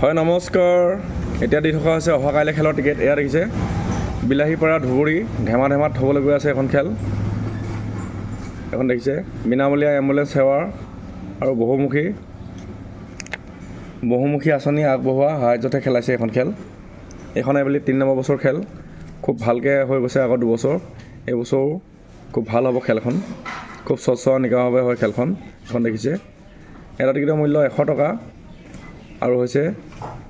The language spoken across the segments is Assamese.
হয় নমস্কাৰ। এতিয়া দি থকা হৈছে অহা কাইলৈ খেলৰ টিকেট। এয়া দেখিছে বিলাহীৰ পৰা ধুবুৰী ধেমাত হ'বলৈ গৈ আছে এখন খেল। এখন দেখিছে বিনামূলীয়া এম্বুলেন্স সেৱা আৰু বহুমুখী আঁচনি আগবঢ়োৱা সাহায্যতে খেলাইছে এখন খেল। এইখন এইবুলি 3 নম্বৰ বছৰ খেল। খুব ভালকৈ হৈ গৈছে আগত 2 বছৰ। এই বছৰো খুব ভাল হ'ব খেলখন। খুব স্বচ্ছ নিকাভাৱে হয় খেলখন। এখন দেখিছে এটা টিকেটৰ মূল্য 100 টকা আৰু হৈছে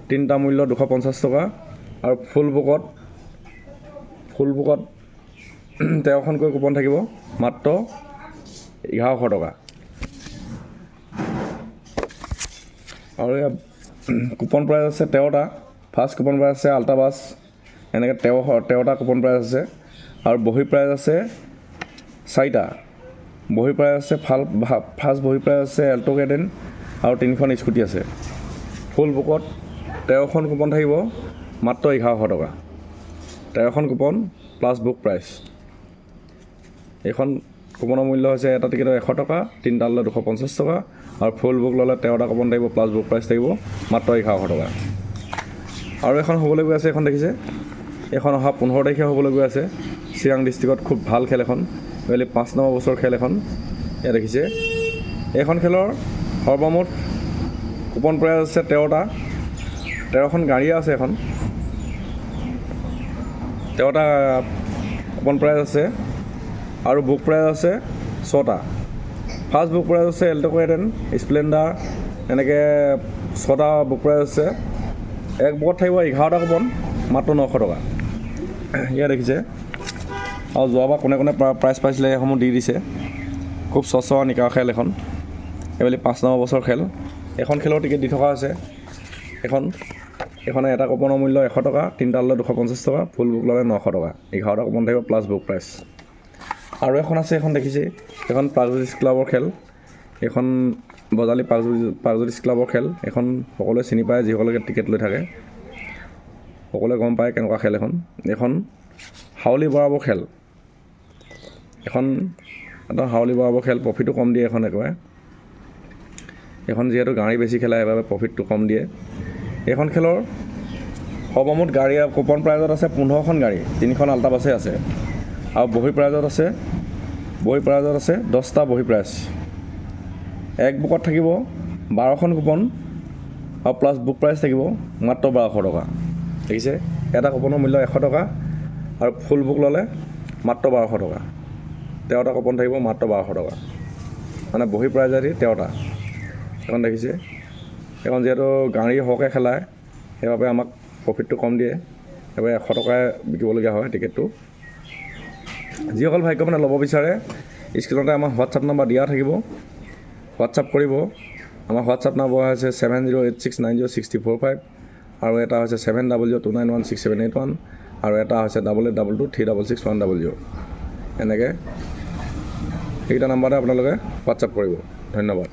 3টা মূল্য 250 টকা আৰু ফুল বুকত 13খনকৈ কুপন থাকিব মাত্ৰ 1100 টকা। আৰু কুপন প্ৰাইজ আছে 13টা। ফাৰ্ষ্ট কুপন প্ৰাইজ আছে আল্ট্ৰাবাছ, এনেকৈ 13টা কুপন প্ৰাইজ আছে। আৰু বহী প্ৰাইজ আছে 4টা। বহী প্ৰাইজ আছে ফাৰ্ষ্ট বহী প্ৰাইজ আছে এল্টো কেডেন আৰু 3খন স্কুটি আছে। ফুল বুকত 13খন কুপন থাকিব মাত্ৰ 1100 টকা। 13খন কুপন প্লাছ বুক প্ৰাইচ। এইখন কুপনৰ মূল্য হৈছে এটা টিকেটৰ 100 টকা, 3টা ল'লে 250 টকা আৰু ফুল বুক ল'লে 13টা কুপন থাকিব প্লাছ বুক প্ৰাইচ থাকিব মাত্ৰ 1100 টকা। আৰু এখন হ'বলৈ গৈ আছে, এখন দেখিছে এইখন অহা 15 তাৰিখে হ'বলৈ গৈ আছে চিৰাং ডিষ্ট্ৰিক্টত। খুব ভাল খেল এখন, বেলি 5 নম্বৰ বছৰ খেল এখন। এয়া দেখিছে এইখন খেলৰ সৰ্বমুঠ কুপন প্ৰাইজ আছে 13টা। 13খন গাড়ীয়ে আছে এখন। 13টা কুপন প্ৰাইজ আছে আৰু বুক প্ৰাইজ আছে 6টা। ফাৰ্ষ্ট বুক প্ৰাইজ আছে এল্টো কেডেন, স্প্লেণ্ডাৰ, এনেকৈ 6টা বুক প্ৰাইজ আছে। এক বুকত থাকিব 11টা কুপন মাত্ৰ 900 টকা। ইয়াত দেখিছে আৰু যোৱাবাৰ কোনে প্ৰাইজ পাইছিলে সেইসমূহ দি দিছে। খুব স্বচ্ছ নিকা খেল এখন, এইবেলি 5 নম্বৰ বছৰ খেল। এখন খেলৰ টিকেট দি থকা হৈছে। এইখনে এটা কুপনৰ মূল্য 100 টকা, 3টা ল'লে 250 টকা, ফুল বুক ল'লে 900 টকা। 11টা কুপন থাকিব প্লাছ বুক প্ৰাইচ। আৰু এখন আছে, এখন দেখিছে এইখন প্ৰাগজ্যোতিষ ক্লাবৰ খেল। এইখন বজালী প্ৰাগজ্যোতিষ ক্লাবৰ খেল। এখন সকলোৱে চিনি পায়, যিসকলে টিকেট লৈ থাকে সকলোৱে গম পায় কেনেকুৱা খেল এখন। এইখন হাউলি বৰাবৰ খেল। এখন এটা হাউলি বৰাবৰ খেল, প্ৰফিটো কম দিয়ে এখন একেবাৰে। এইখন যিহেতু গাড়ী বেছি খেলায় সেইবাবে প্ৰফিটটো কম দিয়ে। এইখন খেলৰ সৰ্বমুঠ গাড়ী কুপন প্ৰাইজত আছে 15খন গাড়ী, 3খন আল্ট্ৰাবাছে আছে। আৰু বহী প্ৰাইজত আছে 10টা বহী প্ৰাইজ। এক বুকত থাকিব 12খন কুপন আৰু প্লাছ বুক প্ৰাইজ থাকিব মাত্ৰ 1200 টকা। দেখিছে এটা কুপনৰ মূল্য 100 টকা আৰু ফুল বুক ল'লে মাত্ৰ 1200 টকা। 13টা কুপন থাকিব মাত্ৰ 1200 টকা, মানে বহী প্ৰাইজ আদি 13টা। এখন দেখিছে এখন যিহেতু গাড়ী সৰহকৈ খেলায় সেইবাবে আমাক প্ৰফিটটো কম দিয়ে, সেইবাবে 100 টকাই বিকিবলগীয়া হয় টিকেটটো। যিসকল ভাগ্য মানে ল'ব বিচাৰে স্ক্ৰীণতে আমাৰ হোৱাটছআপ নম্বৰ দিয়া থাকিব, হোৱাটছআপ কৰিব। আমাৰ হোৱাটছআপ নম্বৰ হৈছে 7086906045 আৰু এটা হৈছে 7002916781 আৰু এটা হৈছে 8822366100। এনেকৈ সেইকেইটা নাম্বাৰতে আপোনালোকে হোৱাটছআপ কৰিব। ধন্যবাদ।